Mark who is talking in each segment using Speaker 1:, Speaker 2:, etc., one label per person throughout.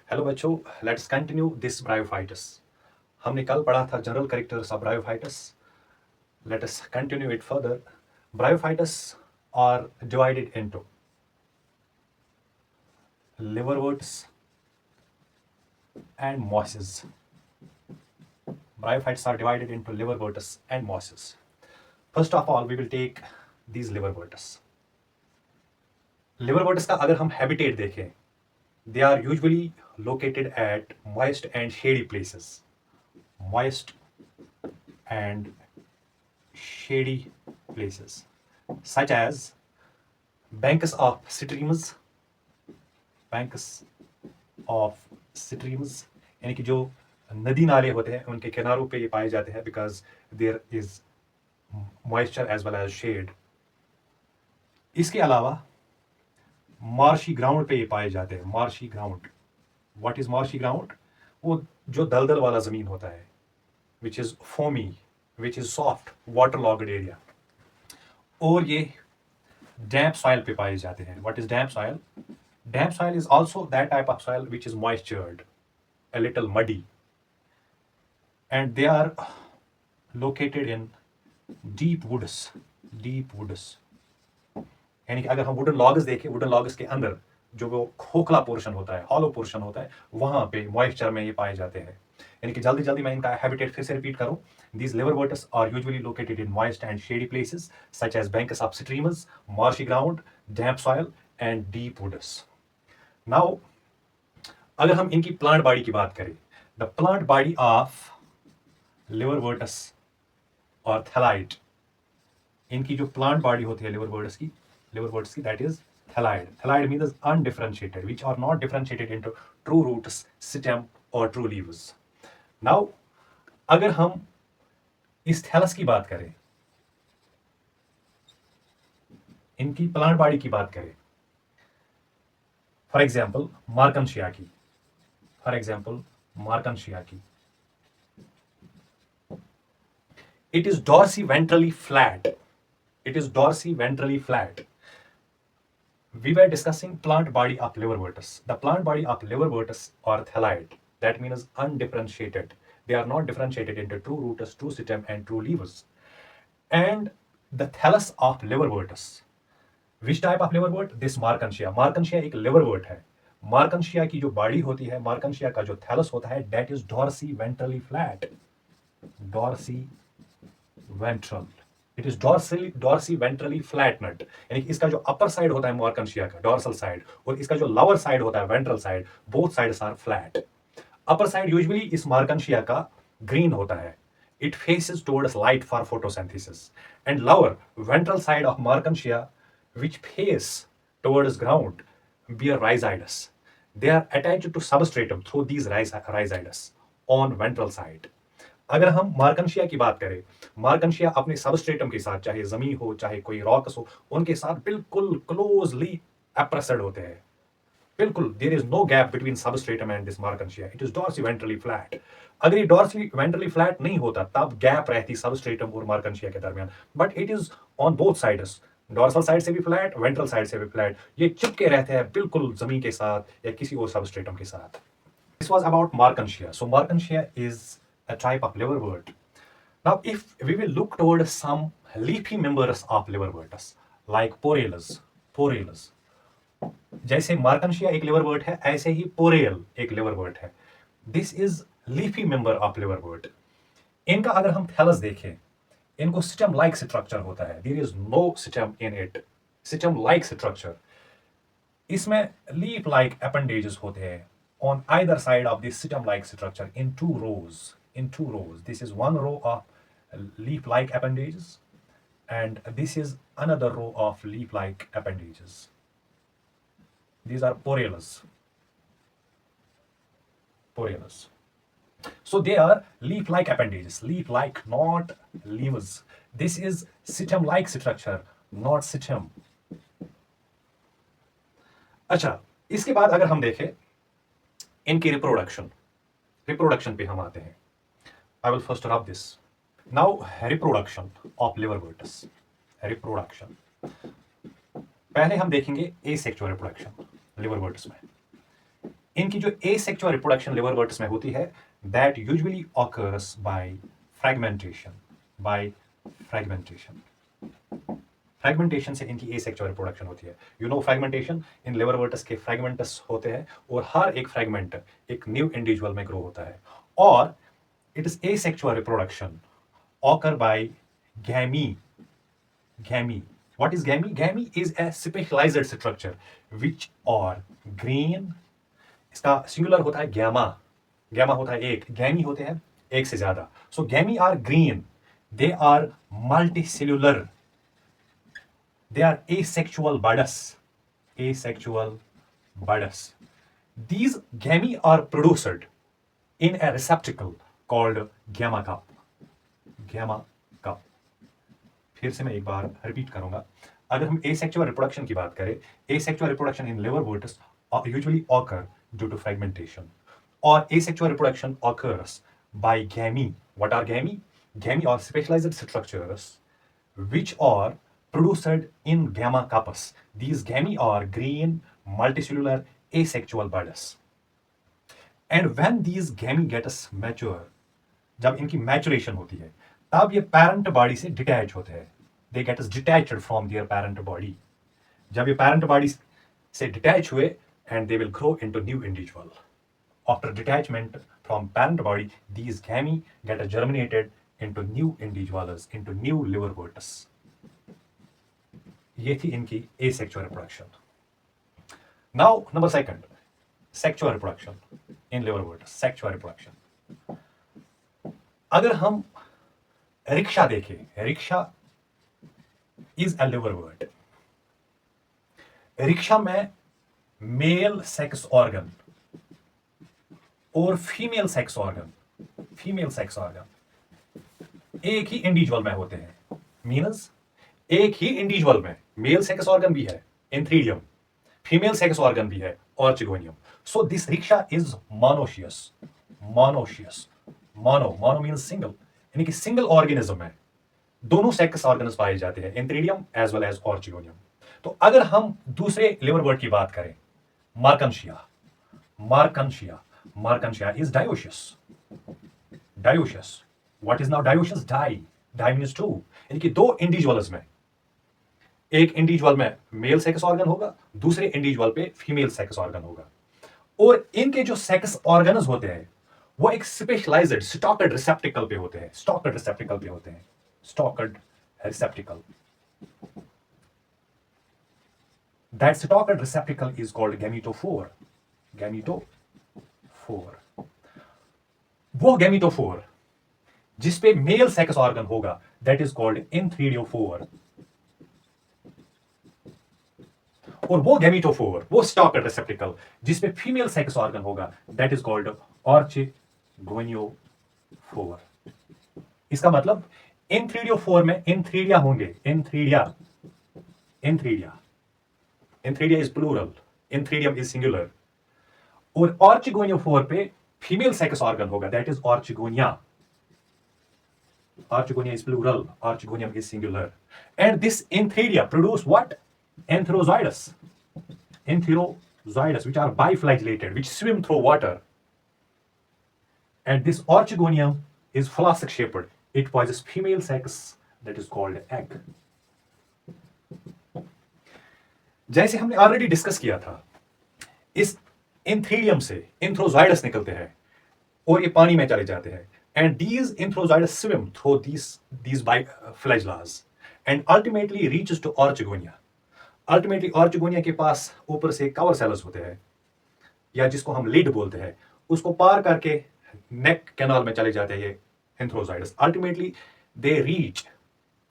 Speaker 1: Hello बच्चों, let's continue this bryophytes. हमने कल पढ़ा था general characters of bryophytes. Let us continue it further. Bryophytes are divided into liverworts and mosses. Bryophytes are divided into liverworts and mosses. First of all, we will take these liverworts. Liverworts का अगर हम habitat देखें, they are usually located at moist and shady places. Moist and shady places, such as banks of streams, banks of streams, यानी कि जो नदी नाले होते हैं उनके किनारों पे ये पाए जाते हैं because there is moisture as well as shade. इसके अलावा मार्शी ग्राउंड पे ये पाए जाते हैं. Marshy ground, what is marshy ground? वो जो दलदल वाला जमीन होता है, which is foamy, which is soft water logged area. और ये डैम्प सॉइल पे पाए जाते हैं. What is damp soil? Damp soil is also that type of soil which is moistured, a little muddy, and they are located in deep woods. Deep woods. यानी कि अगर हम वुडन लॉग्स देखें, वुडन लॉग्स के अंदर जो वो खोखला पोर्शन होता है, हॉलो पोर्शन होता है, वहां पे मॉइस्चर में ये पाए जाते हैं. यानी कि जल्दी जल्दी मैं इनका हैबिटेट फिर से रिपीट करूं. These liverworts are usually located in moist and shady places such as banks of streams, marshy ground, damp soil, and deep woods. Now अगर हम इनकी प्लांट बॉडी की बात करें, द प्लांट बॉडी ऑफ लिवरवर्टस और थैलाइड, इनकी जो प्लांट बॉडी होती है लिवरवर्टस की, that is thalloid. Thalloid means undifferentiated, which are not differentiated into true roots, stem और ट्रू लीव्स. नाउ अगर हम इस थैलस की बात करें, इनकी प्लांट बॉडी की बात करें, फॉर एग्जाम्पल मार्कनशिया की, it is dorsiventrally flat. We were discussing plant body of liverworts. The plant body of liverworts or thalide, that means undifferentiated. They are not differentiated into true roots, true stem, and true leaves. And the thallus of liverworts, which type of liverwort? This markensia. Markensia एक liverwort है. मार्कनशिया की जो body होती है, मार्कनशिया का जो thallus होता है, that is dorsiventrally flat. Dorsiventral, it is dorsiventrally flat not. यानी कि इसका जो अपर साइड होता है मार्कनशिया का, डॉर्सल साइड, और इसका जो लोअर साइड होता है ventral side, both sides are flat. Upper side usually इस मार्कनशिया का ग्रीन होता है. It faces towards light for photosynthesis. And lower ventral side of Markensia, which face towards ground, bear rhizides. They are attached to substratum through these rhizides on ventral side. अगर हम मार्कनशिया की बात करें, मार्कनशिया अपने substratum के साथ, चाहे जमीन हो चाहे कोई रॉक्स हो, उनके साथ बिल्कुल क्लोजली एप्रेस्ड होते हैं. बिल्कुल, there is no gap between substratum and this Marchantia. It is dorsiventrally flat. अगर ये डॉर्सीवेंट्रली फ्लैट नहीं होता तब गैप रहती सबस्ट्रेटम और मार्कनशिया के दरमियान. But it is on both sides, dorsal side से भी फ्लैट, वेंट्रल साइड से भी फ्लैट. ये चिपके रहते हैं बिल्कुल जमीन के साथ या किसी और सबस्ट्रेटम के साथ. This was about Marchantia. So Marchantia is a type of liverwort. Now, if we will look toward some leafy members of liverworts, like porales. जैसे मार्कनशिया एक लिवरवर्ट है, ऐसे ही पोरेल एक लिवरवर्ट है. This is leafy member of liverwort. इनका अगर हम thallus देखें, इनको स्टेम लाइक स्ट्रक्चर होता है. There is no stem in it. Stem like structure. इसमें लीफ लाइक अपेंडेजेस होते हैं on either side of this stem like structure in two rows. This is one row of leaf like appendages and this is another row of leaf like appendages. These are porales. So they are leaf like appendages. Leaf like, not leaves. This is stem like structure, not stem. अच्छा, इसके बाद अगर हम देखें इनकी reproduction पे हम आते हैं. I will first rub this. Now reproduction of liverworts. Reproduction. पहले हम देखेंगे asexual reproduction liverworts में. इनकी जो एसेक्सुअल रिप्रोडक्शन लिवरवर्ट्स में होती है, that usually occurs by fragmentation, by fragmentation. Fragmentation से इनकी एसेक्सुअल रिप्रोडक्शन होती है। You know fragmentation, in liverworts के फ्रैगमेंटस होते हैं और हर एक फ्रैगमेंट एक न्यू इंडिविजुअल में ग्रो होता है। और it is asexual reproduction occur by gemmae. Gamete. What is gamete? Gamete is a specialized structure which are green. इसका सिंगुलर होता है गैमा, गैमा होता है एक, गैमी होते हैं एक से ज्यादा। So gemmae are green, they are multicellular, they are asexual buds, asexual buds. These gamete are produced in a receptacle called gamma cup, gamma cup. फिर से मैं एक बार रिपीट करूंगा। अगर हम एसेक्सुअल रिप्रोडक्शन की बात करें, asexual reproduction in liverworts usually occur due to fragmentation, or asexual reproduction occurs by gamete. What are gamete? Gamete are specialized structures which are produced in gamma corpus. These gamete are green, multicellular, asexual buds. And when these gamete gets mature, जब इनकी maturation होती है, तब ये parent body से detach होते हैं। They get detached from their parent body. जब ये पैरेंट बॉडी से डिटैच हुए, and they will grow into new individual. After detachment from parent body, these gamete get germinated into new individuals, into new liverworts. ये थी इनकी asexual reproduction. Now number second, sexual reproduction in liverworts. Sexual reproduction. अगर हम Riccia देखें, Riccia is a liverwort. Riccia में male sex organ और female sex organ, female sex organ एक ही इंडिविजुअल में होते हैं। मीन्स एक ही इंडिविजुअल में मेल सेक्स ऑर्गन भी है इंथ्रीडियम, फीमेल सेक्स ऑर्गन भी है archegonium. So this Riccia is monoecious, monoecious, mono means single, यानी कि सिंगल ऑर्गेनिज्म में दोनों सेक्स ऑर्गन्स पाए जाते हैं, antheridium as well as archegonium. तो अगर हम दूसरे लिवरवर्ट की बात करें, Marchantia, Marchantia, Marchantia is dioecious, dioecious. What is now dioecious? Di, di means two, यानी कि दो इंडिविजुअल्स में, एक इंडिविजुअल में मेल सेक्स ऑर्गन होगा, दूसरे इंडिविजुअल पे फीमेल सेक्स ऑर्गन होगा। और इनके जो सेक्स ऑर्गन्स होते हैं वो एक स्पेशलाइज्ड स्टॉक्ड रिसेप्टिकल पे होते हैं, स्टॉक्ड रिसेप्टिकल पे होते हैं, stalked receptacle. That stalked receptacle is called gametophore, gametophore. वो गैमेटोफोर जिसपे मेल सेक्स ऑर्गन होगा, दैट इज कॉल्ड इंथ्रीडियोफोर। और वो गैमेटोफोर, वो स्टॉक्ड रिसेप्टिकल जिसपे फीमेल सेक्स ऑर्गन होगा, दैट इज कॉल्ड ऑर्चिगोनियोफोर। इसका मतलब इंथ्रीडियोफोर में इंथ्रीडिया होंगे, antheridia, antheridia, antheridia is plural, antheridium is singular. और ऑर्चिगोनियोफोर पे फीमेल सेक्स ऑर्गन होगा, that is archegonia. Archegonia is plural, Archegonium is singular. And this Enthredia produce what? Enterozoides. Enterozoides, which are biflagellated, which swim through water. And this Archegonium is flask shaped. It possesses female sex that is called egg. जैसे हमने already discuss किया था, इस इंथ्रीडियम से इंथ्रोजॉइडस निकलते हैं और ये पानी में चले जाते हैं। And these enterozoides swim through these biflagellas and ultimately reaches to Archegonia. Ultimately Archegonia के पास ऊपर से कवर सेल्स होते हैं, या जिसको हम लिड बोलते हैं, उसको पार करके नेक कैनाल में चले जाते हैं ये enterozoides. Ultimately they reach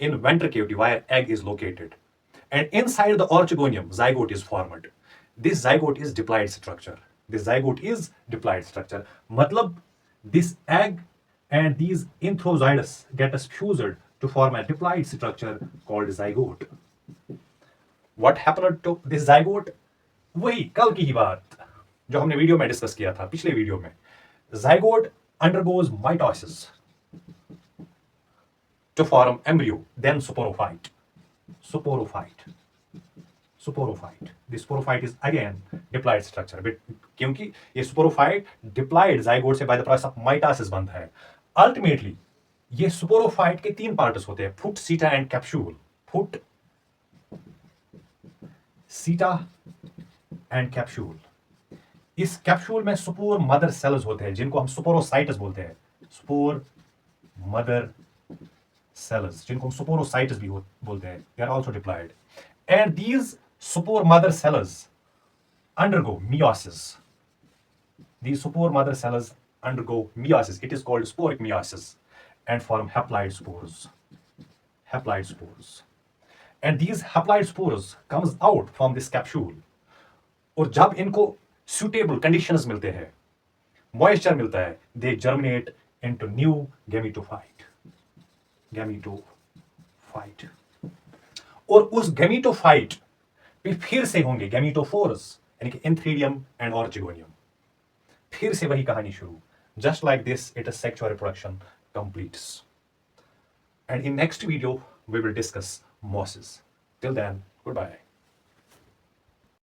Speaker 1: in ventral cavity where egg is located, and inside the Archegonium zygote is formed. This zygote is diploid structure. This zygote is diploid structure. मतलब this egg and these enterozoides get fused to form a diploid structure called zygote. What happened to this zygote? वही कल की ही बात जो हमने video में discuss किया था, पिछले वीडियो में। zygote undergoes mitosis to form embryo, then sporophyte, sporophyte, sporophyte. The sporophyte is again diploid structure, क्योंकि ये स्पोरोफाइट डिप्लॉयड जाइगोट से by the process of mitosis बनता है। अल्टीमेटली ये स्पोरोफाइट के 3 पार्ट्स होते हैं, फुट, सीटा एंड कैप्सूल। फुट, सीटा एंड कैप्सूल। इस कैप्सूल में स्पोर मदर सेल्स होते हैं जिनको हम स्पोरोसाइट्स बोलते हैं। स्पोर मदर सेल्स जिनको हम स्पोरोसाइट्स भी बोलते हैं, they are also diploid, and these spore mother cells undergo meiosis. These spore mother cells undergo meiosis. It is called sporic meiosis and form haploid spores. Haploid spores. And these haploid spores comes out from this capsule. और जब इनको suitable conditions मिलते हैं, moisture मिलता है, they germinate into new gametophyte. Gametophyte. और उस gametophyte पे फिर से होंगे gametophoros, यानी कि इंथ्रीडियम एंड ऑर्चिगोनियम। फिर से वही कहानी शुरू। Just like this it is sexual reproduction completes, and in next video we will discuss mosses. Till then, good bye.